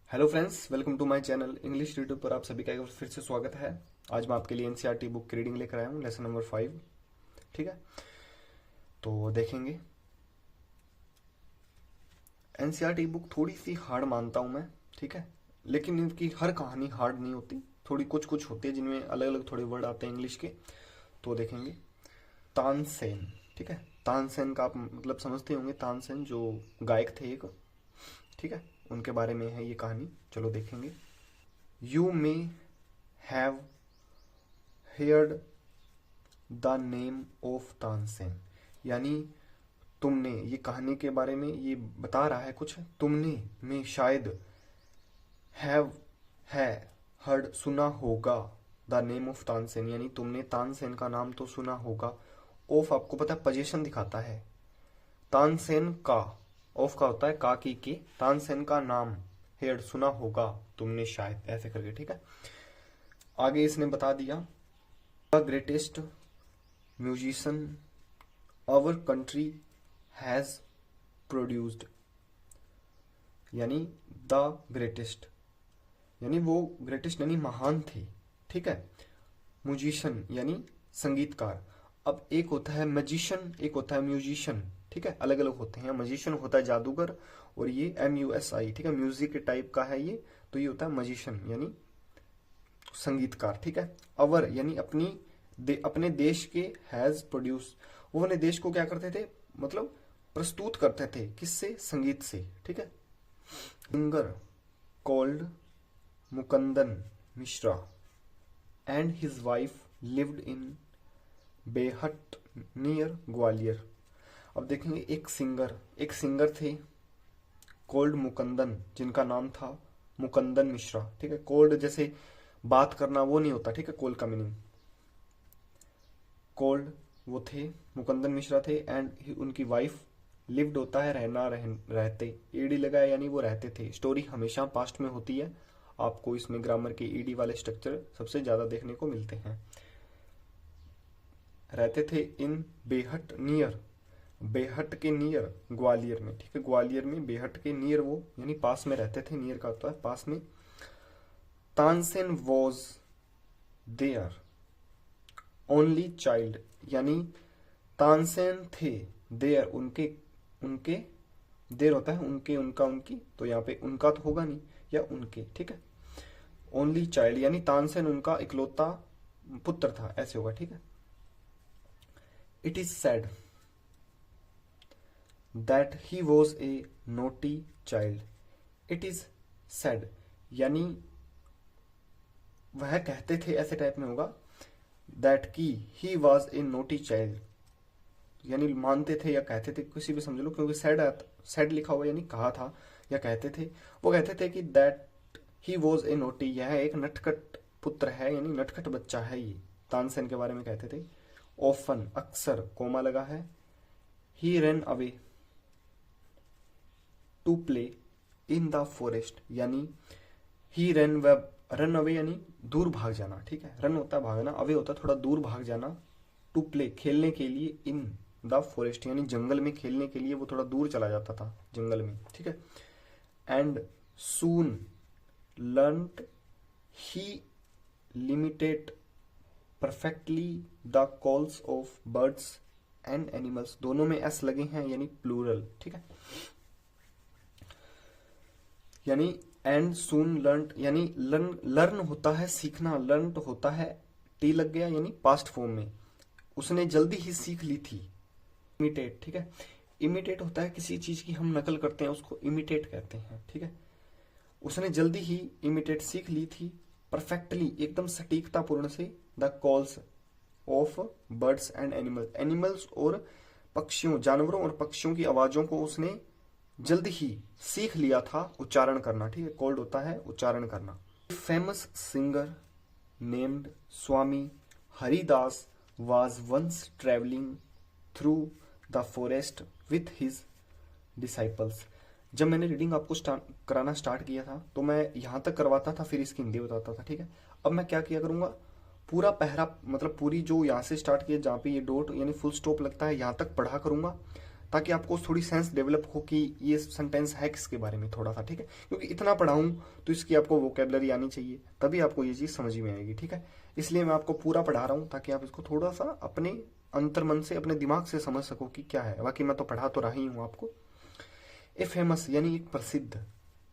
Hello friends, welcome to my channel English YouTube पर आप सभी का एक बार फिर से स्वागत है। आज मैं आपके लिए एनसीईआरटी बुक की रीडिंग लेकर आया हूँ, लेसन नंबर 5। ठीक है, तो देखेंगे। एनसीईआरटी बुक थोड़ी सी हार्ड मानता हूँ मैं, ठीक है, लेकिन इनकी हर कहानी हार्ड नहीं होती। थोड़ी कुछ कुछ होती है जिनमें अलग अलग थोड़े वर्ड आते हैं इंग्लिश के। तो देखेंगे तानसेन। ठीक है, तानसेन का आप मतलब समझते होंगे। तानसेन जो गायक थे एक, ठीक है, उनके बारे में है ये कहानी। चलो देखेंगे। You may have heard the name of Tansen, यानी तुमने, ये कहानी के बारे में ये बता रहा है कुछ, तुमने में शायद हैव है हर्ड सुना होगा द नेम ऑफ तानसेन, यानी तुमने तानसेन का नाम तो सुना होगा। ऑफ आपको पता है पोजीशन दिखाता है। तानसेन का, ऑफ का होता है का की के, तानसेन का नाम हेड सुना होगा तुमने शायद, ऐसे करके। ठीक है, आगे इसने बता दिया the greatest musician our country has produced, यानी द ग्रेटेस्ट, यानी वो ग्रेटेस्ट यानी महान थे। ठीक है, म्यूजिशियन यानी संगीतकार। अब एक होता है मैजिशियन, एक होता है म्यूजिशियन। ठीक है, अलग अलग होते हैं। मैजिशियन होता है जादूगर, और ये MUSI, ठीक है, म्यूजिक के टाइप का है ये। तो ये होता है मैजिशियन यानी संगीतकार। ठीक है, अवर यानी अपने देश के, हैज प्रोड्यूस, वो अपने देश को क्या करते थे, मतलब प्रस्तुत करते थे, किससे, संगीत से। ठीक है, singer called Mukundan Mishra and his wife lived in Behat near Gwalior. अब देखेंगे एक सिंगर थे कॉल्ड मुकुंदन, जिनका नाम था मुकुंदन मिश्रा। ठीक है, कॉल्ड जैसे बात करना वो नहीं होता। ठीक है, कॉल्ड का मीनिंग कॉल्ड, वो थे मुकुंदन मिश्रा थे, एंड उनकी वाइफ लिव्ड होता है रहते, ईडी लगा है यानी वो रहते थे। स्टोरी हमेशा पास्ट में होती है, आपको इसमें ग्रामर के ईडी वाले स्ट्रक्चर सबसे ज्यादा देखने को मिलते हैं। रहते थे इन बेहट नियर, बेहट के नियर ग्वालियर में। ठीक है, ग्वालियर में बेहट के नियर, वो यानी पास में रहते थे। नियर का होता है पास में। Tansen was their only child, यानी तानसेन थे देयर, उनके उनके देर होता है उनके, उनका, उनकी, तो यहाँ पे उनका तो होगा नहीं, या उनके। ठीक है, ओनली चाइल्ड यानी तानसेन उनका इकलौता पुत्र था, ऐसे होगा। ठीक है, it is sad that he was a naughty child. It is sad यानी वह कहते थे, ऐसे टाइप में होगा, दैट की he was a naughty child, यानी मानते थे या कहते थे, किसी भी समझ लो, क्योंकि सैड लिखा हुआ यानी कहा था या कहते थे। वो कहते थे कि that he was a naughty, यह एक नटखट पुत्र है, यानी नटखट बच्चा है ये। तानसेन के बारे में कहते थे। ऑफन अक्सर, कोमा लगा है। He run away to play in the forest, यानी ही रन अवे यानी दूर भाग जाना। ठीक है, रन होता है भागना, अवे होता है थोड़ा दूर भाग जाना, टू प्ले खेलने के लिए, इन द फॉरेस्ट यानी जंगल में खेलने के लिए वो थोड़ा दूर चला जाता था जंगल में। ठीक है, and soon learned he limited perfectly the calls of birds and animals, दोनों में एस लगे हैं यानी प्लूरल। ठीक है, यानी एंड सून लर्न, यानी लर्न होता है सीखना, लर्न होता है टी लग गया यानी पास्ट फॉर्म में, उसने जल्दी ही सीख ली थी। इमिटेट, ठीक है, इमिटेट होता है किसी चीज की हम नकल करते हैं, उसको इमिटेट कहते हैं। ठीक है, उसने जल्दी ही इमिटेट सीख ली थी, परफेक्टली एकदम सटीकता पूर्ण से, the calls of birds and animals, animals और पक्षियों, जानवरों और पक्षियों की आवाजों को उसने जल्दी ही सीख लिया था उच्चारण करना। ठीक है, कॉल्ड होता है उच्चारण करना। Famous singer named Swami Haridas was once traveling through the forest with his disciples। जब मैंने रीडिंग आपको कराना स्टार्ट किया था तो मैं यहाँ तक करवाता था, फिर इसकी हिंदी बताता था। ठीक है, अब मैं क्या किया करूंगा, पूरा पहरा मतलब पूरी जो यहाँ से स्टार्ट किया, जहाँ पे ये डॉट यानी फुल स्टॉप लगता है, यहाँ तक पढ़ा करूंगा, ताकि आपको थोड़ी सेंस डेवलप हो कि ये सेंटेंस है किसके बारे में थोड़ा सा, ठीक है। क्योंकि इतना पढ़ाऊँ तो इसकी आपको वोकेबलरी आनी चाहिए, तभी आपको ये चीज़ समझ में आएगी, ठीक है। इसलिए मैं आपको पूरा पढ़ा रहा हूँ ताकि आप इसको थोड़ा सा अपने अंतर्मन से, अपने दिमाग से समझ सको कि क्या है। बाकी मैं तो पढ़ा तो रहा ही हूँ आपको। ए फेमस यानी एक प्रसिद्ध,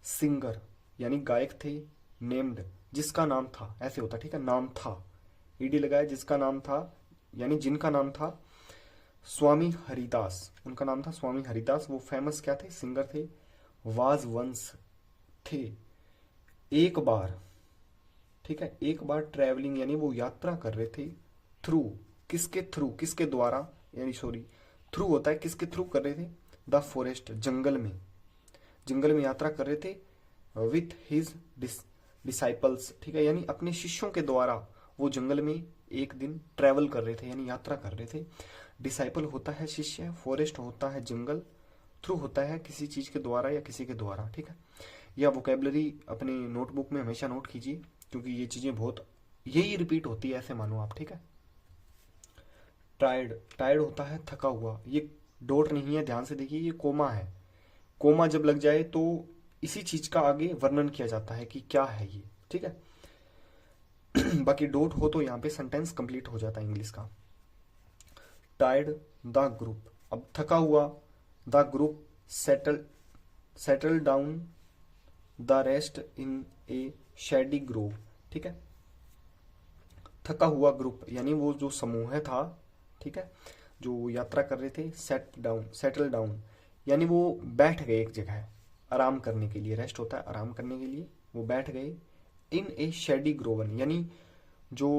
सिंगर यानी गायक थे, नेम्ड जिसका नाम था, ऐसे होता, ठीक है। नाम था, ईडी लगाया, जिसका नाम था यानी जिनका नाम था स्वामी हरिदास, उनका नाम था स्वामी हरिदास। वो फेमस क्या थे, सिंगर थे। वाज वंस थे, एक बार, ठीक है, एक बार ट्रैवलिंग यानी वो यात्रा कर रहे थे। थ्रू, किसके थ्रू, किसके द्वारा, यानी सॉरी थ्रू होता है, किसके थ्रू कर रहे थे, द फॉरेस्ट, जंगल में, जंगल में यात्रा कर रहे थे। विथ हिज डिसाइपल्स, ठीक है, यानी अपने शिष्यों के द्वारा वो जंगल में एक दिन ट्रैवल कर रहे थे यानी यात्रा कर रहे थे। डिसाइपल होता है शिष्य, फॉरेस्ट होता है जंगल, थ्रू होता है किसी चीज के द्वारा या किसी के द्वारा, ठीक है। यह वोकेबलरी अपने नोटबुक में हमेशा नोट कीजिए, क्योंकि ये चीजें बहुत यही रिपीट होती है, ऐसे मानो आप, ठीक है। टायर्ड, टायर्ड होता है थका हुआ, ये डॉट नहीं है, ध्यान से देखिए, ये कोमा है। कोमा जब लग जाए तो इसी चीज का आगे वर्णन किया जाता है कि क्या है ये, ठीक है। बाकी डॉट हो तो यहाँ पे सेंटेंस कंप्लीट हो जाता है इंग्लिश का। टायर्ड द ग्रुप, अब थका हुआ, the group settle down the rest in A shady Grove, ठीक है। थका हुआ ग्रुप यानी वो जो समूह था, ठीक है, जो यात्रा कर रहे थे। सेटल डाउन यानी वो बैठ गए एक जगह आराम करने के लिए, रेस्ट होता है आराम करने के लिए, वो बैठ गए। इन ए शेडी ग्रोवन यानी जो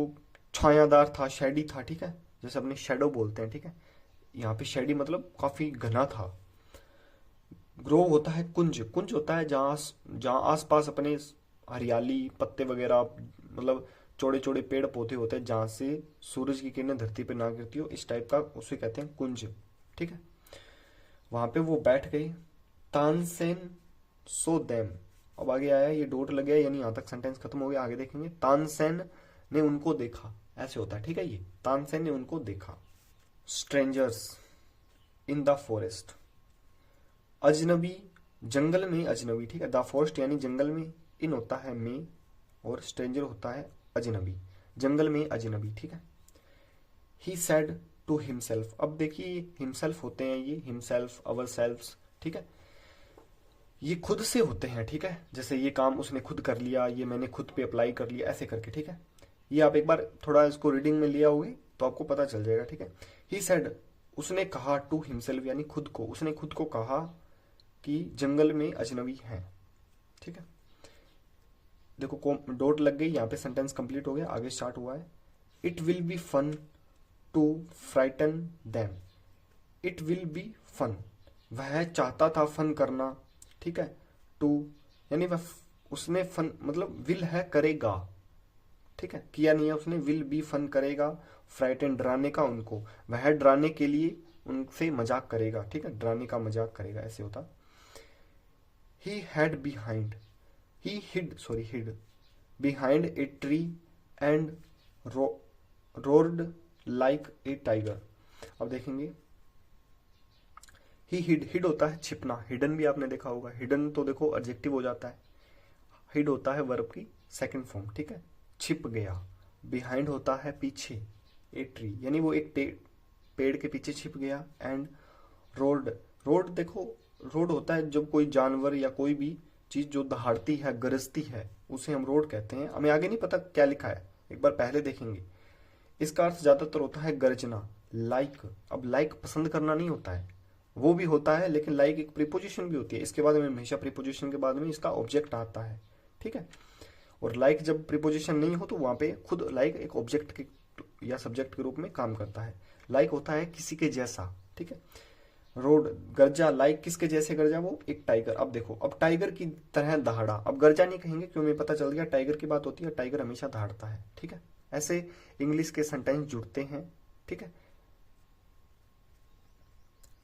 छायादार था, शेडी था, ठीक है, जैसे अपने शेडो बोलते हैं, ठीक है। यहाँ पे शेडी मतलब काफी घना था। ग्रोव होता है कुंज, कुंज होता है जहाँ आसपास अपने हरियाली, पत्ते वगैरह, मतलब चौड़े चौड़े पेड़ पौधे होते हैं जहां से सूरज की किरणें धरती पे ना गिरती हो, इस टाइप का, उसे कहते हैं कुंज, ठीक है। वहां पे वो बैठ गए। तानसेन सो देम, अब आगे आया, ये डॉट लग गया यानी यहां तक सेंटेंस खत्म हो गया, आगे देखेंगे। तानसेन ने उनको देखा, ऐसे होता है, ठीक है। ये तानसेन ने उनको देखा। स्ट्रेंजर्स इन द फॉरेस्ट, अजनबी, जंगल में अजनबी, ठीक है। द फॉरेस्ट यानी जंगल में, इन होता है में, और स्ट्रेंजर होता है अजनबी, जंगल में अजनबी, ठीक है। ही सेड टू हिमसेल्फ, अब देखिए हिमसेल्फ होते हैं ये, हिमसेल्फ, अवर सेल्फ्स, ठीक है, ये खुद से होते हैं, ठीक है। जैसे ये काम उसने खुद कर लिया, ये मैंने खुद पे अप्लाई कर लिया, ऐसे करके, ठीक है। ये आप एक बार थोड़ा इसको रीडिंग में लिया होगे तो आपको पता चल जाएगा, ठीक है। ही सेड, उसने कहा, टू हिमसेल्फ यानी खुद को, उसने खुद को कहा कि जंगल में अजनबी है, ठीक है। देखो डॉट लग गई, यहाँ पे सेंटेंस कंप्लीट हो गया, आगे स्टार्ट हुआ है। It will be fun to frighten them, it will be fun, वह चाहता था फन करना, ठीक है। टू यानी वह, उसने फन मतलब विल है करेगा, ठीक है, किया नहीं है उसने, विल बी फन करेगा। फ्राइटन डराने का उनको, वह डराने के लिए उनसे मजाक करेगा, ठीक है, डराने का मजाक करेगा, ऐसे होता। He had behind, he hid behind a tree and roared like a tiger, अब देखेंगे। ही हिड होता है छिपना, हिडन भी आपने देखा होगा, हिडन तो देखो एडजेक्टिव हो जाता है, हिड होता है वर्ब की सेकंड फॉर्म, ठीक है, छिप गया। बिहाइंड होता है पीछे, ए ट्री यानी वो एक पेड़ के पीछे छिप गया। एंड रोड, रोड देखो, रोड होता है जब कोई जानवर या कोई भी चीज जो दहाड़ती है, गरजती है, उसे हम रोड कहते हैं। हमें आगे नहीं पता क्या लिखा है, एक बार पहले देखेंगे। इसका अर्थ ज्यादातर होता है गरजना, लाइक। अब लाइक पसंद करना नहीं होता है, वो भी होता है, लेकिन लाइक एक प्रीपोजिशन भी होती है, इसके बाद में हमेशा प्रीपोजिशन के बाद में इसका ऑब्जेक्ट आता है, ठीक है। और लाइक जब प्रीपोजिशन नहीं हो तो वहां पे खुद लाइक एक ऑब्जेक्ट के या सब्जेक्ट के रूप में काम करता है। लाइक होता है किसी के जैसा, ठीक है। रोड, गर्जा, लाइक किसके जैसे गर्जा, वो एक टाइगर। अब देखो, अब टाइगर की तरह दहाड़ा, अब गर्जा नहीं कहेंगे क्यों, हमें पता चल गया टाइगर की बात होती है, टाइगर हमेशा दहाड़ता है, ठीक है। ऐसे इंग्लिश के सेंटेंस जुड़ते हैं, ठीक है।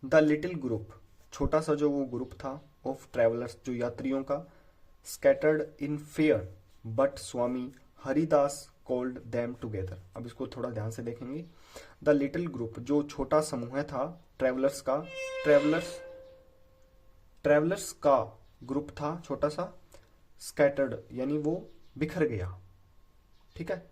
द लिटिल ग्रुप, छोटा सा जो वो ग्रुप था, ऑफ ट्रेवलर्स, जो यात्रियों का, scattered in fair but Swami Haridas called them together. अब इसको थोड़ा ध्यान से देखेंगे। द लिटिल ग्रुप, जो छोटा समूह था, ट्रेवलर्स का, ट्रेवलर्स का ग्रुप था छोटा सा, स्कैटर्ड यानी वो बिखर गया, ठीक है।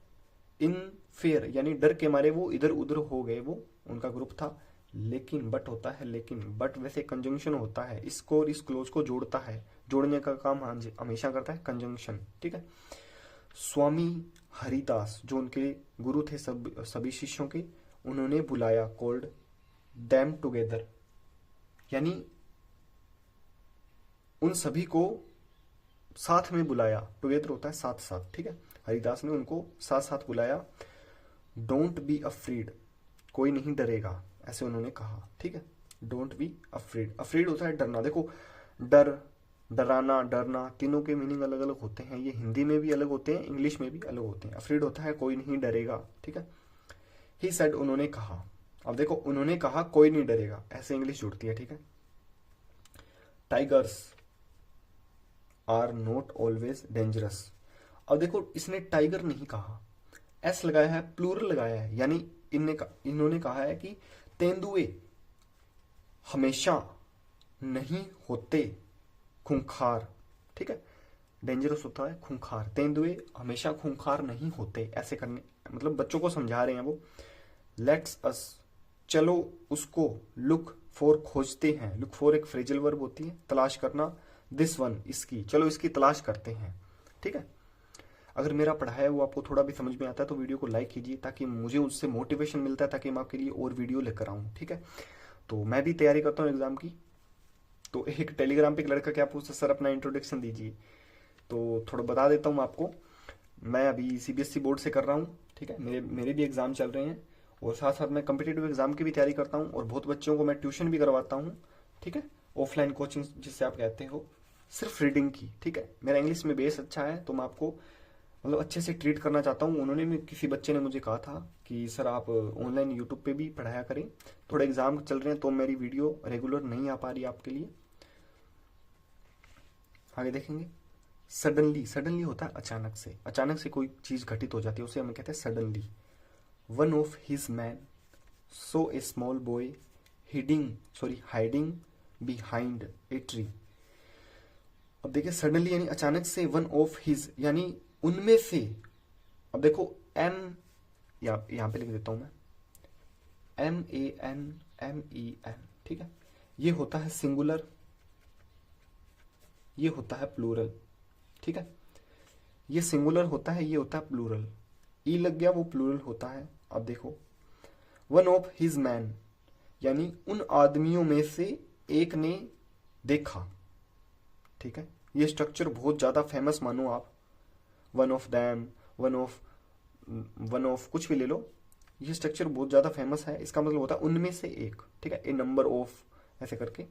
इन फेयर यानी डर के मारे वो इधर उधर हो गए, वो उनका ग्रुप था। लेकिन बट होता है लेकिन, बट वैसे कंजंक्शन होता है, इसको और इस क्लोज को जोड़ता है, जोड़ने का काम हमेशा करता है कंजंक्शन, ठीक है। स्वामी हरिदास जो उनके गुरु थे सभी शिष्यों के, उन्होंने बुलाया, कॉल्ड देम टुगेदर यानी उन सभी को साथ में बुलाया, टुगेदर होता है साथ साथ, ठीक है। हरिदास ने उनको साथ साथ बुलाया। डोंट बी अफ्रीड, कोई नहीं डरेगा, ऐसे उन्होंने कहा, ठीक है। डोंट बी अफ्रीड, अफ्रीड होता है डरना। देखो डर, डराना, डरना, तीनों के मीनिंग अलग अलग होते हैं। ये हिंदी में भी अलग होते हैं, इंग्लिश में भी अलग होते हैं। अफ्रीड होता है कोई नहीं डरेगा, ठीक है। ही सेड, उन्होंने कहा। अब देखो उन्होंने कहा कोई नहीं डरेगा, ऐसे इंग्लिश जुड़ती है, ठीक है। Tigers are not always dangerous. अब देखो इसने टाइगर नहीं कहा, एस लगाया है, प्लूरल लगाया है, यानी इन्होंने कहा है कि तेंदुए हमेशा नहीं होते खूंखार, ठीक है। डेंजरस होता है खूंखार, तेंदुए हमेशा खूंखार नहीं होते, ऐसे करने मतलब बच्चों को समझा रहे हैं वो। लेट्स अस, चलो उसको, लुक फॉर खोजते हैं, लुक फॉर एक फ्रेजल वर्ब होती है, तलाश करना, दिस वन इसकी, चलो इसकी तलाश करते हैं, ठीक है। अगर मेरा पढ़ाया वो आपको थोड़ा भी समझ में आता है तो वीडियो को लाइक कीजिए, ताकि मुझे उससे मोटिवेशन मिलता है, ताकि मैं आपके लिए और वीडियो लेकर आऊँ, ठीक है। तो मैं भी तैयारी करता हूँ एग्जाम की। तो एक टेलीग्राम पे एक लड़का क्या पूछता, सर अपना इंट्रोडक्शन दीजिए, तो थोड़ा बता देता हूँ आपको। मैं अभी सीबीएसई बोर्ड से कर रहा हूँ, ठीक है। मेरे भी एग्जाम चल रहे हैं, और साथ साथ मैं कम्पिटेटिव एग्जाम की भी तैयारी करता हूँ, और बहुत बच्चों को मैं ट्यूशन भी करवाता हूँ, ठीक है। ऑफलाइन कोचिंग जिससे आप कहते हो, सिर्फ रीडिंग की, ठीक है। मेरा इंग्लिश में बेस अच्छा है, तो मैं आपको मतलब अच्छे से ट्रीट करना चाहता हूँ। उन्होंने भी, किसी बच्चे ने मुझे कहा था कि सर आप ऑनलाइन यूट्यूब पे भी पढ़ाया करें, थोड़े एग्जाम चल रहे हैं तो मेरी वीडियो रेगुलर नहीं आ पा रही आपके लिए। आगे देखेंगे। सडनली, सडनली होता है अचानक से कोई चीज घटित हो जाती है, उसे हम कहते हैं suddenly. One of his man so A small boy hiding behind a tree. अब देखिए सडनली यानी अचानक से, वन ऑफ हिज यानी उनमें से। अब देखो एम, यहां पे लिख देता हूं मैं, MANMEN, ठीक है। ये होता है सिंगुलर, ये होता है प्लूरल, ठीक है। ये सिंगुलर होता है, ये होता है प्लूरल। ई लग गया वो प्लूरल होता है। अब देखो वन ऑफ हिज मैन यानी उन आदमियों में से एक ने देखा, ठीक है। ये स्ट्रक्चर बहुत ज्यादा फेमस मानो आप, one of them, one of कुछ भी ले लो, ये स्ट्रक्चर बहुत ज्यादा फेमस है। इसका मतलब होता है उनमें से एक, ठीक है। ए नंबर ऑफ, ऐसे करके।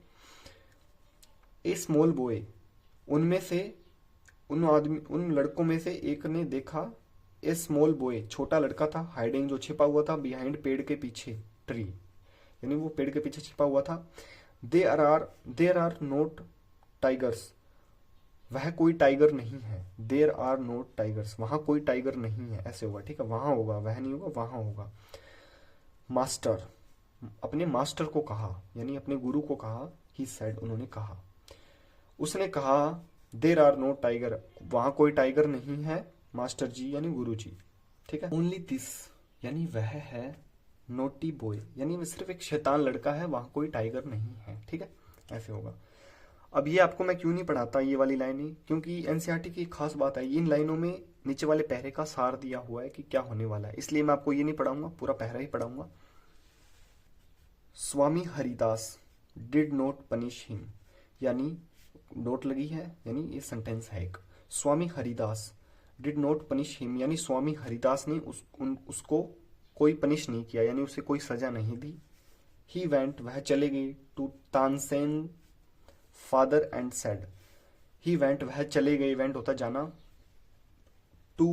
ए स्मॉल बॉय, उनमें से, उन लड़कों में से एक ने देखा, ए स्मॉल बॉय छोटा लड़का था, हाइडिंग जो छिपा हुआ था, बिहाइंड पेड़ के पीछे, ट्री यानी वो पेड़ के पीछे छिपा हुआ था। देयर आर नोट टाइगर्स, वह कोई टाइगर नहीं है। देयर आर नोट टाइगर्स, वहां कोई टाइगर नहीं है, ऐसे होगा, ठीक है। वहां होगा, वह नहीं होगा, वहां होगा। मास्टर, अपने मास्टर को कहा, यानी अपने गुरु को कहा। ही सेड, उन्होंने कहा, उसने कहा, देयर आर नो टाइगर, वहां कोई टाइगर नहीं है, मास्टर जी यानी गुरु जी, ठीक है। ओनली दिस यानी वह है, नोटी बॉय यानी वह सिर्फ एक शैतान लड़का है, वहां कोई टाइगर नहीं है, ठीक है। ऐसे होगा। अब ये आपको मैं क्यों नहीं पढ़ाता ये वाली लाइनें, क्योंकि एनसीईआरटी की खास बात है, इन लाइनों में नीचे वाले पहरे का सार दिया हुआ है कि क्या होने वाला है, इसलिए मैं आपको ये नहीं पढ़ाऊंगा, पूरा पहरा ही पढ़ाऊंगा। Swami Haridas did not punish him, यानी नोट लगी है, यानी ये सेंटेंस है एक। Swami Haridas did not punish him यानी स्वामी हरिदास ने उसको कोई पनिश नहीं किया, यानी उसे कोई सजा नहीं दी। ही वेंट, वह चले गए, to Tansen father and said. He went, वह चले गए, वेंट होता जाना, टू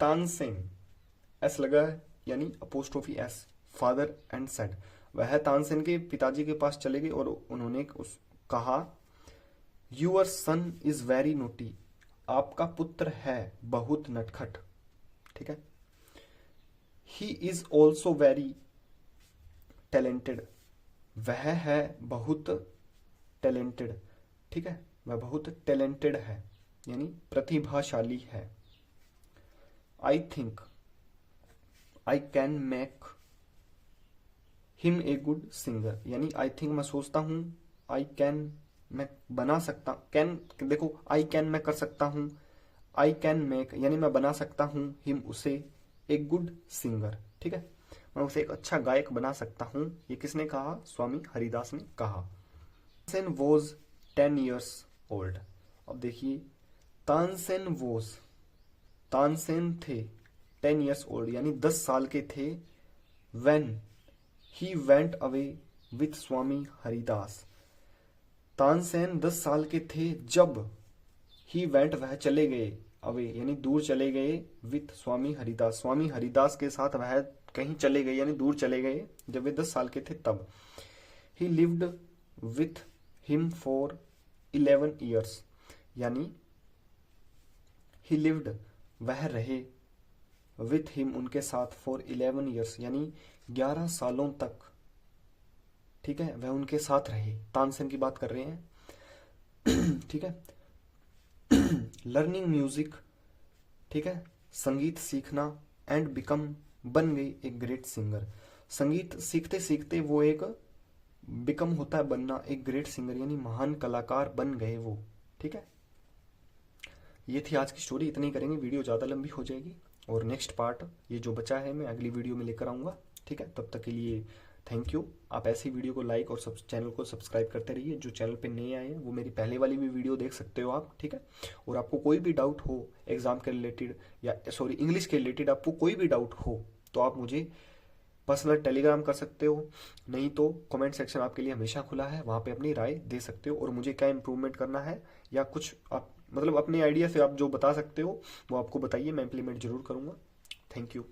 तानसेन, एस लगा है यानी apostrophe S, father and said, वह तानसेन के पिताजी के पास चले गए और उन्होंने कहा, your son is very naughty, आपका पुत्र है बहुत नटखट, ठीक है। He is also very talented, वह है बहुत टैलेंटेड, ठीक है, वह बहुत टैलेंटेड है यानी प्रतिभाशाली है। I think I can make him a good singer, यानी आई थिंक मैं सोचता हूँ, आई कैन मैं बना सकता, कैन देखो आई कैन मैं कर सकता हूँ, आई कैन मेक यानी मैं बना सकता हूँ, हिम उसे, ए गुड सिंगर, ठीक है, मैं उसे एक अच्छा गायक बना सकता हूँ। ये किसने कहा? स्वामी हरिदास ने कहा। Tansen was 10 years old. अब देखिए तानसेन थे 10 years ओल्ड यानी 10 साल के थे। when he went away with स्वामी हरिदास, तानसेन 10 साल के थे जब he went वह चले गए, अवे यानी दूर चले गए, with स्वामी हरिदास स्वामी हरिदास के साथ वह कहीं चले गए यानी दूर चले गए, जब वे 10 साल के थे तब। he lived with him for 11 years यानी he lived वह रहे, with him उनके साथ for 11 years यानी 11 सालों तक, ठीक है, वह उनके साथ रहे। तानसेन की बात कर रहे हैं, ठीक है। लर्निंग म्यूजिक, ठीक है, संगीत सीखना, एंड बिकम बन गई एक ग्रेट सिंगर, संगीत सीखते सीखते वो एक बिकम होता है बनना, एक ग्रेट सिंगर यानी महान कलाकार बन गए वो, ठीक है। ये थी आज की स्टोरी, इतनी करेंगे, वीडियो ज़्यादा लंबी हो जाएगी और नेक्स्ट पार्ट ये जो बचा है मैं अगली वीडियो में लेकर आऊँगा, ठीक है। तब तक के लिए थैंक यू। आप ऐसी वीडियो को लाइक और चैनल को सब्सक्राइब करते रहिए। जो चैनल पे नए आए हैं वो मेरी पहले वाली भी वीडियो देख सकते हो आप, ठीक है। और आपको कोई भी डाउट हो एग्जाम के रिलेटेड या सॉरी इंग्लिश के रिलेटेड, आपको कोई भी डाउट हो तो आप मुझे पर्सनल टेलीग्राम कर सकते हो, नहीं तो कमेंट सेक्शन आपके लिए हमेशा खुला है, वहाँ पे अपनी राय दे सकते हो। और मुझे क्या इंप्रूवमेंट करना है या कुछ आप मतलब अपने आइडिया से आप जो बता सकते हो वो आपको बताइए, मैं इंप्लीमेंट जरूर करूँगा। Thank you.